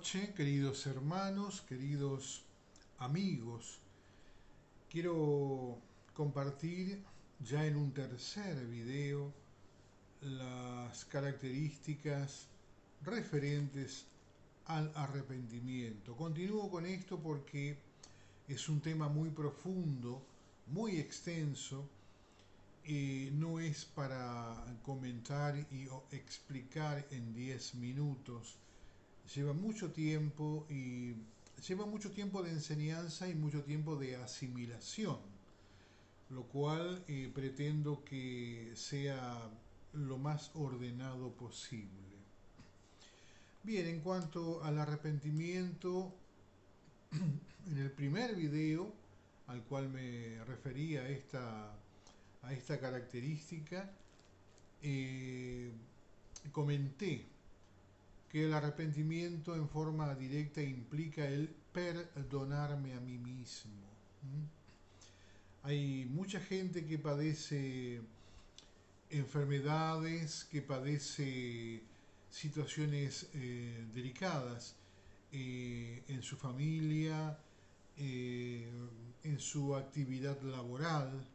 noche, queridos hermanos, queridos amigos. Quiero compartir ya en un tercer video las características referentes al arrepentimiento. Continúo con esto porque es un tema muy profundo, muy extenso, y no es para comentar y explicar en 10 minutos. Lleva mucho tiempo y lleva mucho tiempo de enseñanza y mucho tiempo de asimilación, lo cual pretendo que sea lo más ordenado posible. Bien, en cuanto al arrepentimiento, en el primer video al cual me refería a esta característica, comenté que el arrepentimiento en forma directa implica el perdonarme a mí mismo. Hay mucha gente que padece enfermedades, que padece situaciones delicadas en su familia, en su actividad laboral.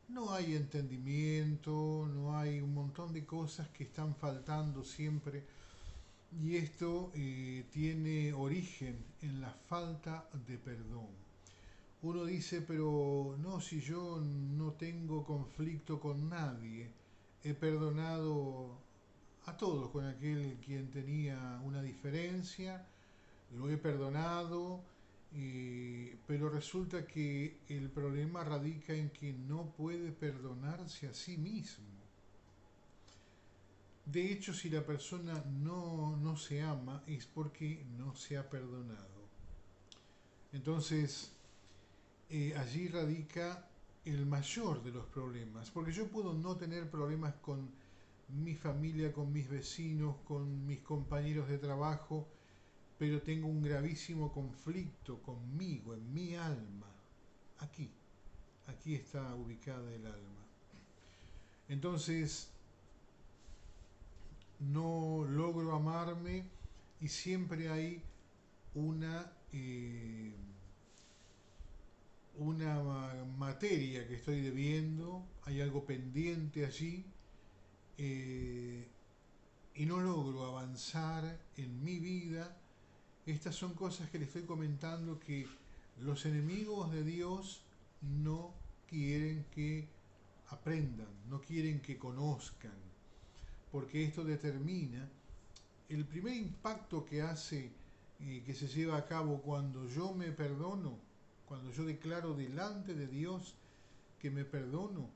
No hay entendimiento, no hay un montón de cosas que están faltando siempre, y esto tiene origen en la falta de perdón. Uno dice, pero no, si yo no tengo conflicto con nadie, he perdonado a todos con aquel quien tenía una diferencia, lo he perdonado, pero resulta que el problema radica en que no puede perdonarse a sí mismo. De hecho, si la persona no se ama es porque no se ha perdonado. Entonces, allí radica el mayor de los problemas, porque yo puedo no tener problemas con mi familia, con mis vecinos, con mis compañeros de trabajo, pero tengo un gravísimo conflicto conmigo, en mi alma. Aquí, aquí está ubicada el alma. Entonces, no logro amarme y siempre hay una, una materia que estoy debiendo, hay algo pendiente allí, eh, y no logro avanzar en mi vida. Estas son cosas que le estoy comentando que los enemigos de Dios no quieren que aprendan, no quieren que conozcan, porque esto determina el primer impacto que hace, que se lleva a cabo cuando yo me perdono, cuando yo declaro delante de Dios que me perdono,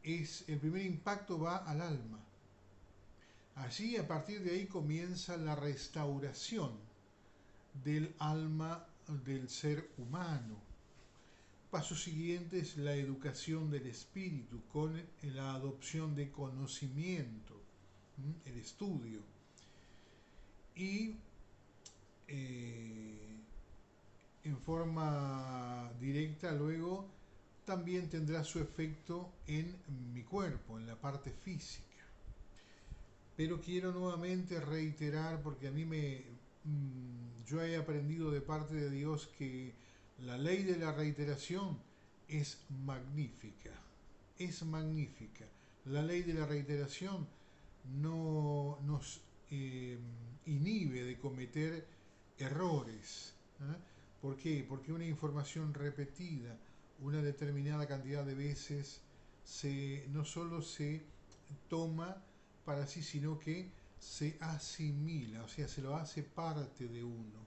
es el primer impacto va al alma. Allí, a partir de ahí, comienza la restauración del alma del ser humano. Paso siguiente es la educación del espíritu con la adopción de conocimiento, el estudio. Y en forma directa luego también tendrá su efecto en mi cuerpo, en la parte física. Pero quiero nuevamente reiterar, porque a mí yo he aprendido de parte de Dios que la ley de la reiteración es magnífica, es magnífica. La ley de la reiteración no nos inhibe de cometer errores. ¿Por qué? Porque una información repetida una determinada cantidad de veces no solo se toma para sí, sino que se asimila, o sea, se lo hace parte de uno.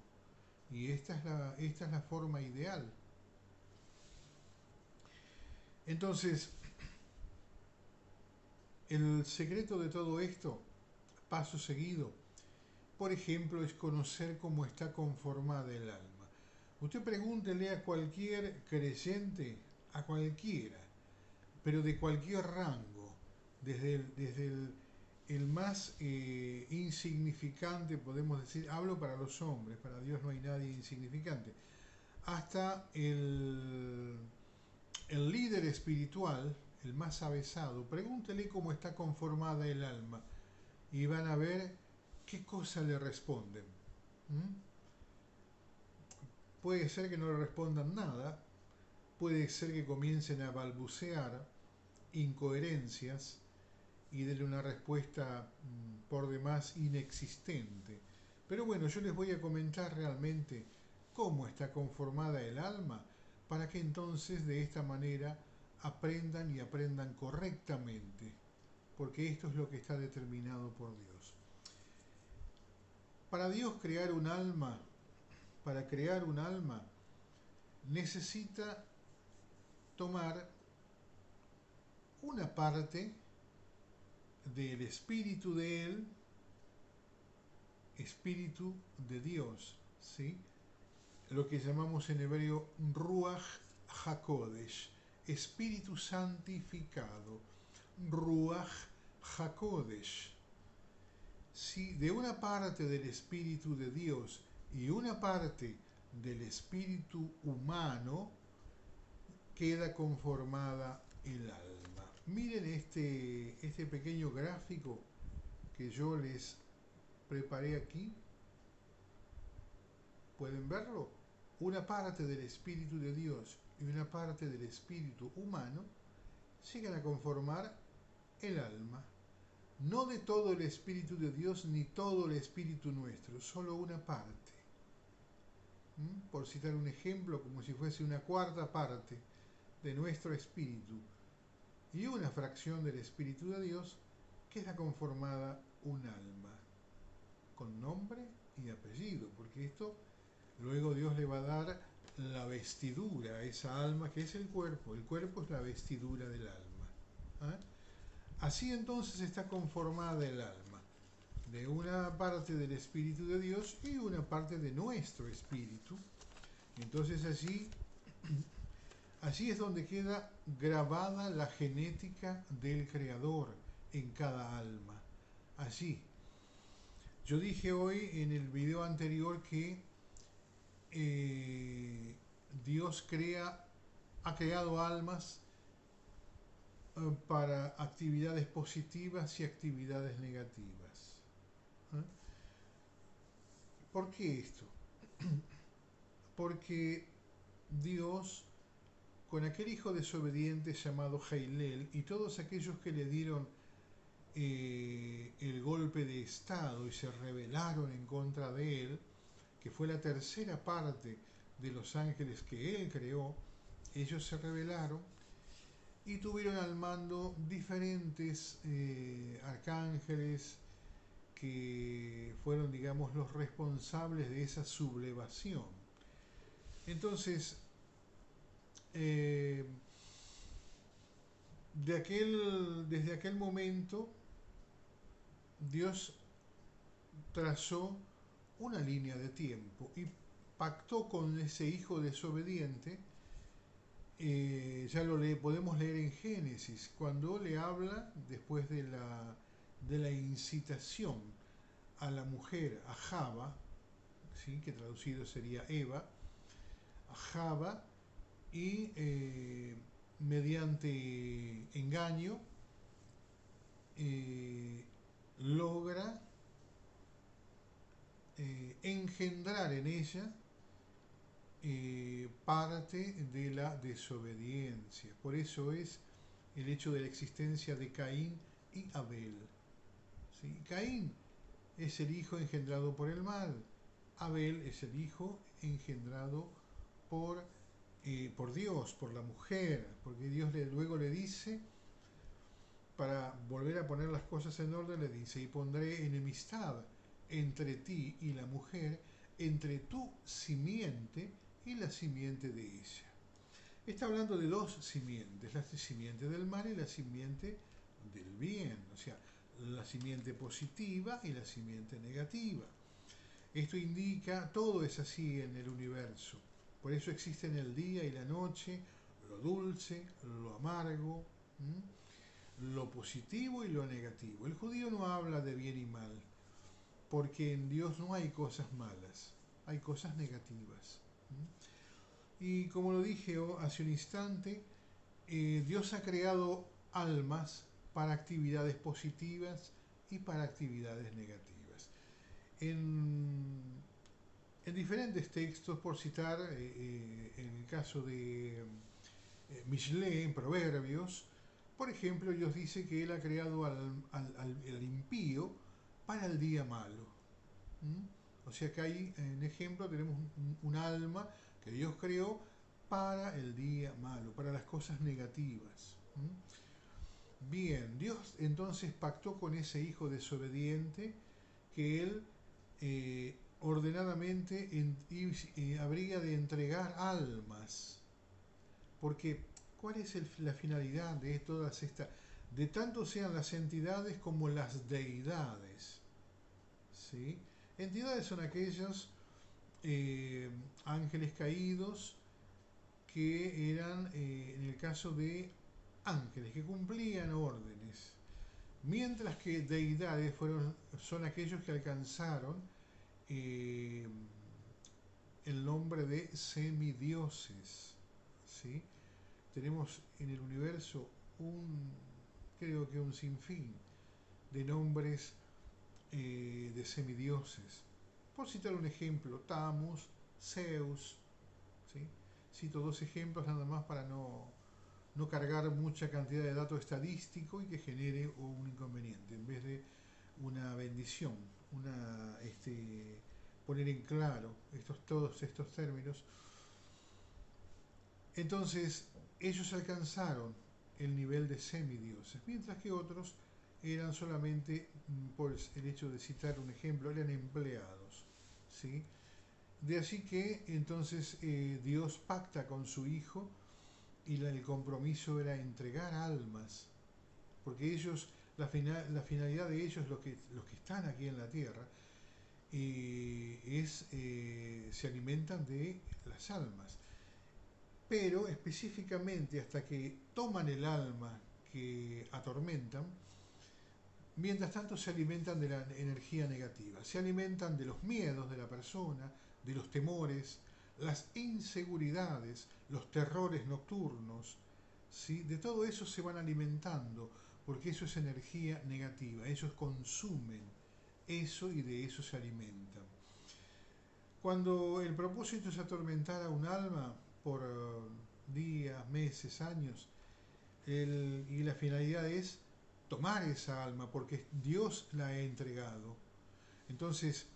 Y esta es la forma ideal. Entonces, el secreto de todo esto, paso seguido, por ejemplo, es conocer cómo está conformada el alma. Usted pregúntele a cualquier creyente, a cualquiera, pero de cualquier rango, desde el más insignificante, podemos decir, hablo para los hombres, para Dios no hay nadie insignificante, hasta el líder espiritual, el más avesado, pregúntele cómo está conformada el alma y van a ver qué cosa le responden. ¿Mm? Puede ser que no le respondan nada, puede ser que comiencen a balbucear incoherencias y denle una respuesta por demás inexistente. Pero bueno, yo les voy a comentar realmente cómo está conformada el alma para que entonces de esta manera aprendan y aprendan correctamente, porque esto es lo que está determinado por Dios. Para Dios crear un alma, para crear un alma, necesita tomar una parte del espíritu de Él, espíritu de Dios, ¿sí? Lo que llamamos en hebreo Ruach HaKodesh, espíritu santificado, Ruach HaKodesh. Si de una parte del espíritu de Dios y una parte del espíritu humano queda conformada el alma. Miren este pequeño gráfico que yo les preparé aquí. ¿Pueden verlo? Una parte del espíritu de Dios y una parte del espíritu humano llegan a conformar el alma. No de todo el espíritu de Dios ni todo el espíritu nuestro, solo una parte. Por citar un ejemplo, como si fuese una cuarta parte de nuestro espíritu y una fracción del espíritu de Dios, queda conformada un alma, con nombre y apellido, porque esto luego Dios le va a dar la vestidura a esa alma que es el cuerpo es la vestidura del alma. ¿Eh? Así entonces está conformada el alma, de una parte del Espíritu de Dios y una parte de nuestro espíritu. Entonces allí es donde queda grabada la genética del Creador en cada alma. Allí. Yo dije hoy en el video anterior que Dios ha creado almas para actividades positivas y actividades negativas. ¿Eh? ¿Por qué esto? Porque Dios, con aquel hijo desobediente llamado Jailel y todos aquellos que le dieron el golpe de estado y se rebelaron en contra de él, que fue la tercera parte de los ángeles que él creó, ellos se rebelaron y tuvieron al mando diferentes arcángeles que fueron, digamos, los responsables de esa sublevación. Entonces, desde aquel momento, Dios trazó una línea de tiempo y pactó con ese hijo desobediente. Ya podemos leer en Génesis, cuando le habla después de la incitación a la mujer, a Java, ¿sí? Que traducido sería Eva, a Java, y mediante engaño logra engendrar en ella parte de la desobediencia. Por eso es el hecho de la existencia de Caín y Abel. ¿Sí? Caín es el hijo engendrado por el mal. Abel es el hijo engendrado por Dios, por la mujer, porque Dios luego le dice, para volver a poner las cosas en orden, le dice, y pondré enemistad entre ti y la mujer, entre tu simiente y la simiente de ella. Está hablando de dos simientes, la simiente del mal y la simiente del bien, o sea, la simiente positiva y la simiente negativa. Esto indica, todo es así en el universo, por eso existen el día y la noche, lo dulce, lo amargo, lo positivo y lo negativo. El judío no habla de bien y mal, porque en Dios no hay cosas malas, hay cosas negativas. Y como lo dije hace un instante, Dios ha creado almas para actividades positivas y para actividades negativas. En diferentes textos, por citar, en el caso de Michelet, en Proverbios, por ejemplo, Dios dice que Él ha creado al impío para el día malo. ¿Mm? O sea que ahí, en ejemplo, tenemos un alma que Dios creó para el día malo, para las cosas negativas. Bien, Dios entonces pactó con ese hijo desobediente que Él ordenadamente habría de entregar almas. Porque, ¿cuál es la finalidad de todas estas? De tanto sean las entidades como las deidades. ¿Sí? Entidades son aquellos ángeles caídos que eran, en el caso de ángeles, que cumplían órdenes. Mientras que deidades son aquellos que alcanzaron eh, el nombre de semidioses. ¿Sí? Tenemos en el universo creo que un sinfín de nombres de semidioses. Por citar un ejemplo, Tamus, Zeus. ¿Sí? Cito dos ejemplos nada más para no cargar mucha cantidad de datos estadístico y que genere un inconveniente, en vez de una bendición, poner en claro todos estos términos. Entonces, ellos alcanzaron el nivel de semidioses, mientras que otros eran solamente, por el hecho de citar un ejemplo, eran empleados. ¿Sí? De así que entonces Dios pacta con su Hijo y el compromiso era entregar almas, porque ellos, la finalidad de ellos, los que están aquí en la tierra, se alimentan de las almas. Pero específicamente hasta que toman el alma que atormentan, mientras tanto se alimentan de la energía negativa, se alimentan de los miedos de la persona, de los temores, las inseguridades, los terrores nocturnos, ¿sí? De todo eso se van alimentando, porque eso es energía negativa, ellos consumen eso y de eso se alimentan. Cuando el propósito es atormentar a un alma por días, meses, años, y la finalidad es tomar esa alma porque Dios la ha entregado. Entonces,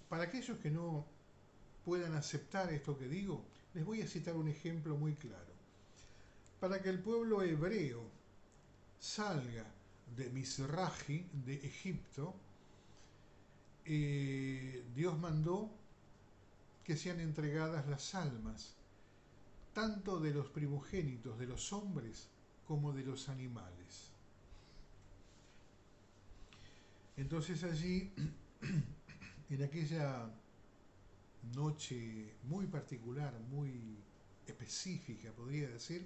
para aquellos que no puedan aceptar esto que digo, les voy a citar un ejemplo muy claro. Para que el pueblo hebreo salga de Mizrahi, de Egipto, Dios mandó que sean entregadas las almas, tanto de los primogénitos de los hombres como de los animales. Entonces allí, en aquella noche muy particular, muy específica, podría decir,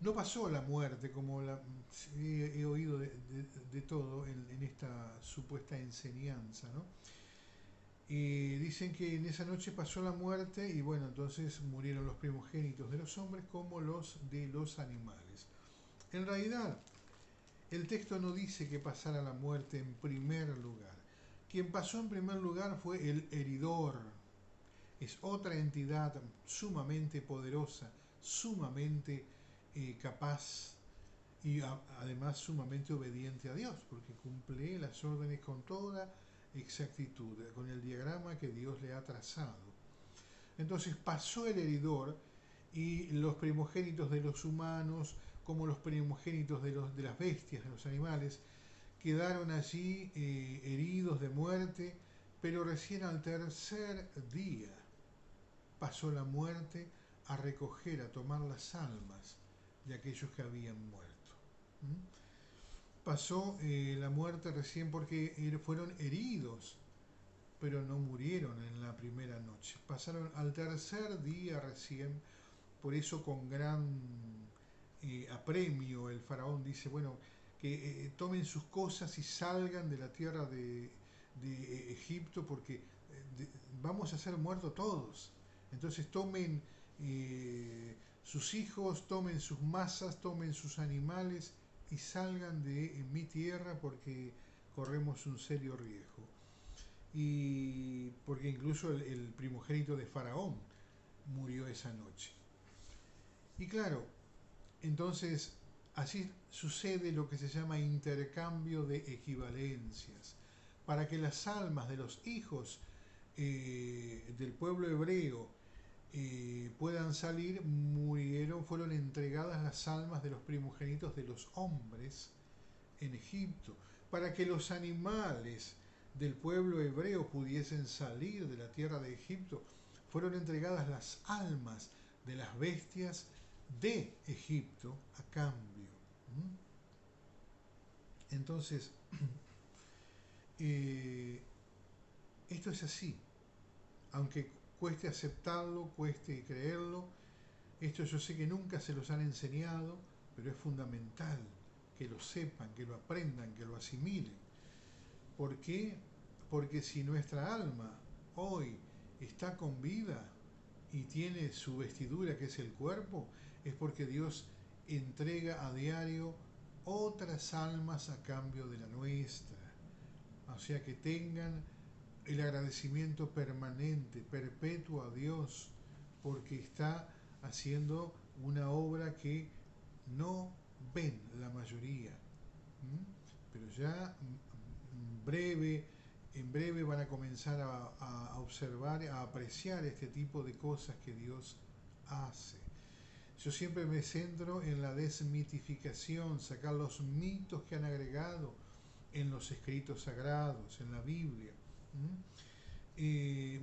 no pasó la muerte, como he oído de todo en esta supuesta enseñanza, ¿no? Dicen que en esa noche pasó la muerte y bueno, entonces murieron los primogénitos de los hombres como los de los animales. En realidad, el texto no dice que pasara la muerte en primer lugar. Quien pasó en primer lugar fue el heridor. Es otra entidad sumamente poderosa, sumamente capaz y además sumamente obediente a Dios, porque cumple las órdenes con toda exactitud, con el diagrama que Dios le ha trazado. Entonces pasó el heridor y los primogénitos de los humanos, como los primogénitos de las bestias, de los animales, quedaron allí heridos de muerte, pero recién al tercer día pasó la muerte a recoger, a tomar las almas de aquellos que habían muerto. Pasó la muerte recién porque fueron heridos, pero no murieron en la primera noche. Pasaron al tercer día recién, por eso con gran apremio el faraón dice, bueno, que tomen sus cosas y salgan de la tierra de Egipto porque vamos a ser muertos todos. Entonces tomen sus hijos, tomen sus masas, tomen sus animales y salgan de mi tierra porque corremos un serio riesgo. y porque incluso el primogénito de Faraón murió esa noche. Y claro, entonces así sucede lo que se llama intercambio de equivalencias, para que las almas de los hijos del pueblo hebreo puedan salir, fueron entregadas las almas de los primogénitos de los hombres en Egipto, para que los animales del pueblo hebreo pudiesen salir de la tierra de Egipto, fueron entregadas las almas de las bestias de Egipto a cambio. Entonces, esto es así, aunque cueste aceptarlo, cueste creerlo. Esto yo sé que nunca se los han enseñado, pero es fundamental que lo sepan, que lo aprendan, que lo asimilen. ¿Por qué? Porque si nuestra alma hoy está con vida y tiene su vestidura, que es el cuerpo, es porque Dios entrega a diario otras almas a cambio de la nuestra. O sea, que tengan el agradecimiento permanente, perpetuo a Dios, porque está haciendo una obra que no ven la mayoría. Pero ya en breve van a comenzar a observar, a apreciar este tipo de cosas que Dios hace. Yo siempre me centro en la desmitificación, sacar los mitos que han agregado en los escritos sagrados, en la Biblia.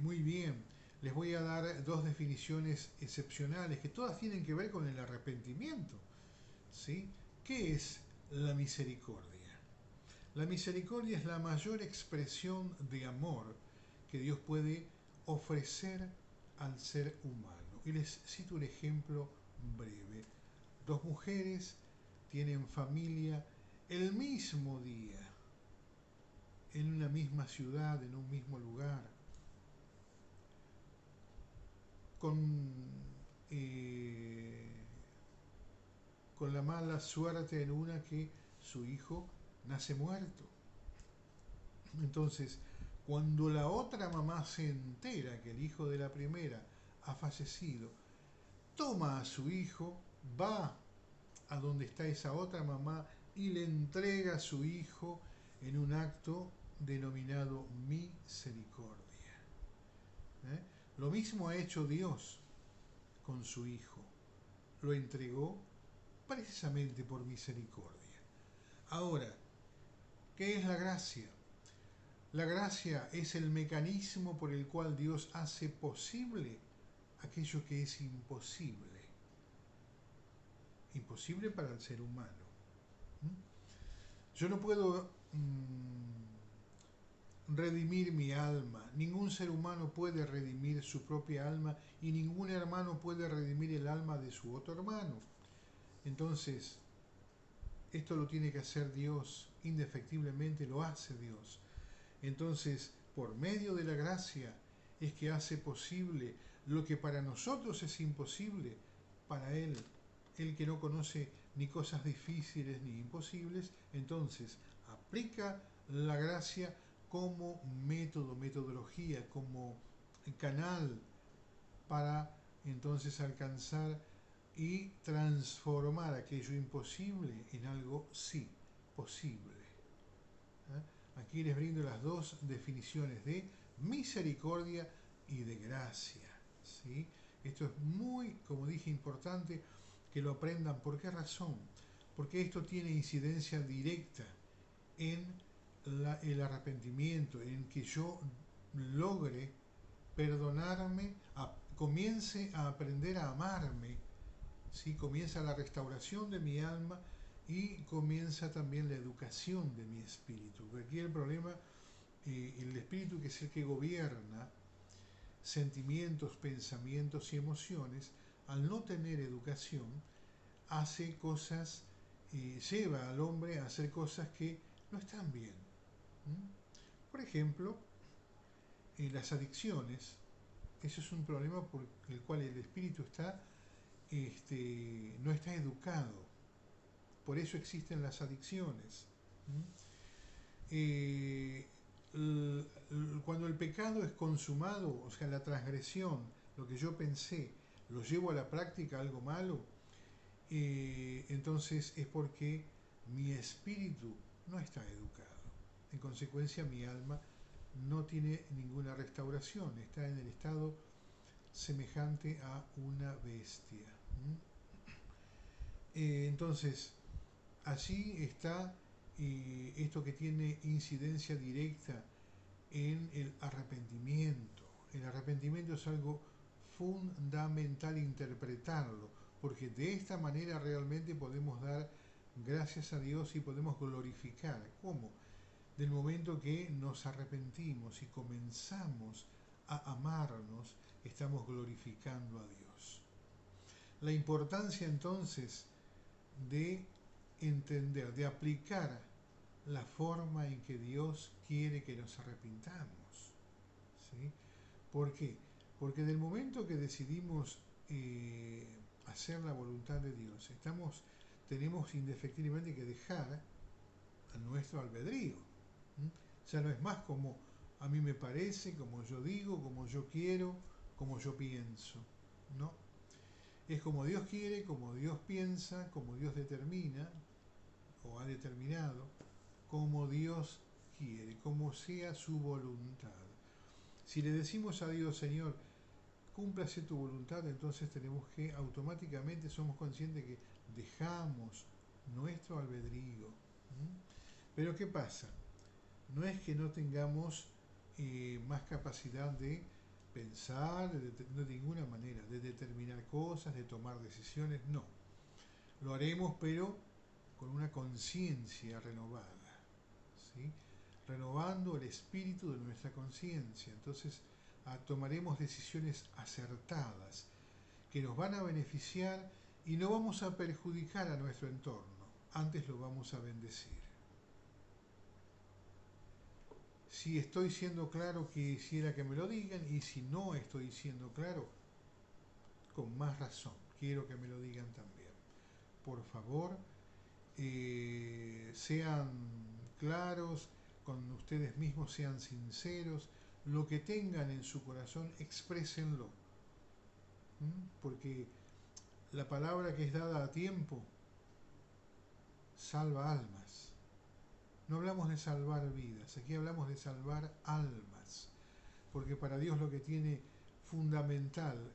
Muy bien, les voy a dar dos definiciones excepcionales que todas tienen que ver con el arrepentimiento. ¿Sí? ¿Qué es la misericordia? La misericordia es la mayor expresión de amor que Dios puede ofrecer al ser humano. Y les cito un ejemplo breve. Dos mujeres tienen familia el mismo día, en una misma ciudad, en un mismo lugar, con, eh, con la mala suerte en una que su hijo nace muerto. Entonces, cuando la otra mamá se entera que el hijo de la primera ha fallecido, toma a su hijo, va a donde está esa otra mamá y le entrega a su hijo en un acto denominado misericordia. ¿Eh? Lo mismo ha hecho Dios con su hijo. Lo entregó precisamente por misericordia. Ahora, ¿qué es la gracia? La gracia es el mecanismo por el cual Dios hace posible aquello que es imposible. Imposible para el ser humano. Yo no puedo redimir mi alma. Ningún ser humano puede redimir su propia alma y ningún hermano puede redimir el alma de su otro hermano. Entonces, esto lo tiene que hacer Dios, indefectiblemente lo hace Dios. Entonces, por medio de la gracia es que hace posible lo que para nosotros es imposible, para Él, el que no conoce ni cosas difíciles ni imposibles, entonces aplica la gracia como método, metodología, como canal para entonces alcanzar y transformar aquello imposible en algo sí posible. Aquí les brindo las dos definiciones de misericordia y de gracia. ¿Sí? Esto es muy, como dije, importante que lo aprendan. ¿Por qué razón? Porque esto tiene incidencia directa en el arrepentimiento, en que yo logre perdonarme, comience a aprender a amarme, ¿sí? Comienza la restauración de mi alma y comienza también la educación de mi espíritu. Porque aquí el problema, el espíritu, que es el que gobierna sentimientos, pensamientos y emociones, al no tener educación, hace cosas, lleva al hombre a hacer cosas que no están bien. Por ejemplo, las adicciones. Eso es un problema por el cual el espíritu no está educado. Por eso existen las adicciones. Cuando el pecado es consumado, o sea, la transgresión, lo que yo pensé, lo llevo a la práctica, algo malo, entonces es porque mi espíritu no está educado. En consecuencia, mi alma no tiene ninguna restauración, está en el estado semejante a una bestia. Entonces, allí está esto que tiene incidencia directa en el arrepentimiento. El arrepentimiento es algo fundamental interpretarlo, porque de esta manera realmente podemos dar gracias a Dios y podemos glorificar. ¿Cómo? Del momento que nos arrepentimos y comenzamos a amarnos, estamos glorificando a Dios. La importancia entonces de entender, de aplicar la forma en que Dios quiere que nos arrepintamos. ¿Sí? ¿Por qué? Porque del momento que decidimos hacer la voluntad de Dios, tenemos indefectiblemente que dejar a nuestro albedrío. Ya no es más como a mí me parece, como yo digo, como yo quiero, como yo pienso. No. Es como Dios quiere, como Dios piensa, como Dios determina o ha determinado, como Dios quiere, como sea su voluntad. Si le decimos a Dios, Señor, cúmplase tu voluntad, entonces tenemos que automáticamente somos conscientes que dejamos nuestro albedrío. Pero ¿qué pasa? No es que no tengamos más capacidad de pensar, de ninguna manera, de determinar cosas, de tomar decisiones, no. Lo haremos, pero con una conciencia renovada, ¿sí? Renovando el espíritu de nuestra conciencia. Entonces tomaremos decisiones acertadas que nos van a beneficiar y no vamos a perjudicar a nuestro entorno, antes lo vamos a bendecir. Si estoy siendo claro, quisiera que me lo digan, y si no estoy siendo claro, con más razón, quiero que me lo digan también. Por favor, sean claros con ustedes mismos, sean sinceros, lo que tengan en su corazón, exprésenlo. Porque la palabra que es dada a tiempo salva almas. No hablamos de salvar vidas, aquí hablamos de salvar almas, porque para Dios lo que tiene fundamental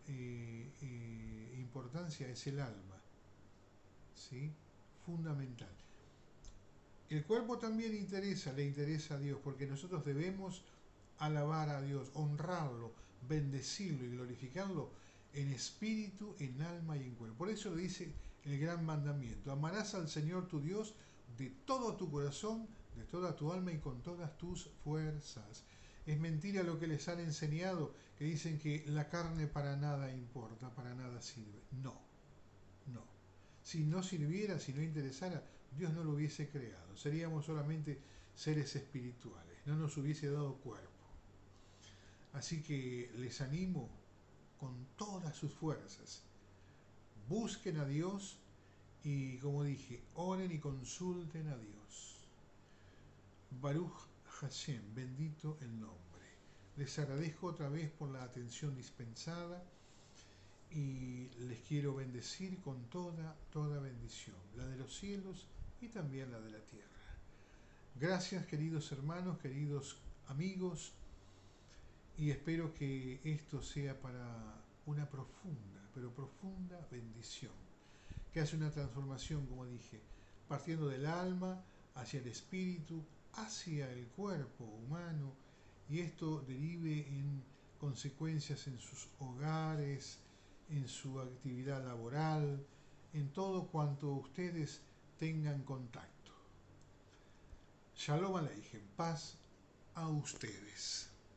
importancia es el alma, ¿sí? Fundamental. El cuerpo también le interesa a Dios, porque nosotros debemos alabar a Dios, honrarlo, bendecirlo y glorificarlo en espíritu, en alma y en cuerpo. Por eso lo dice el gran mandamiento: amarás al Señor tu Dios de todo tu corazón, de toda tu alma y con todas tus fuerzas. Es mentira lo que les han enseñado, que dicen que la carne para nada importa, para nada sirve. No, no. Si no sirviera, si no interesara, Dios no lo hubiese creado. Seríamos solamente seres espirituales, no nos hubiese dado cuerpo. Así que les animo con todas sus fuerzas. Busquen a Dios y, como dije, oren y consulten a Dios. Baruch Hashem, bendito el nombre. Les agradezco otra vez por la atención dispensada y les quiero bendecir con toda bendición, la de los cielos y también la de la tierra. Gracias, queridos hermanos, queridos amigos, y espero que esto sea para una profunda, pero profunda bendición, que hace una transformación, como dije, partiendo del alma hacia el espíritu, hacia el cuerpo humano, y esto derive en consecuencias en sus hogares, en su actividad laboral, en todo cuanto ustedes tengan contacto. Shalom Aleichem, paz a ustedes.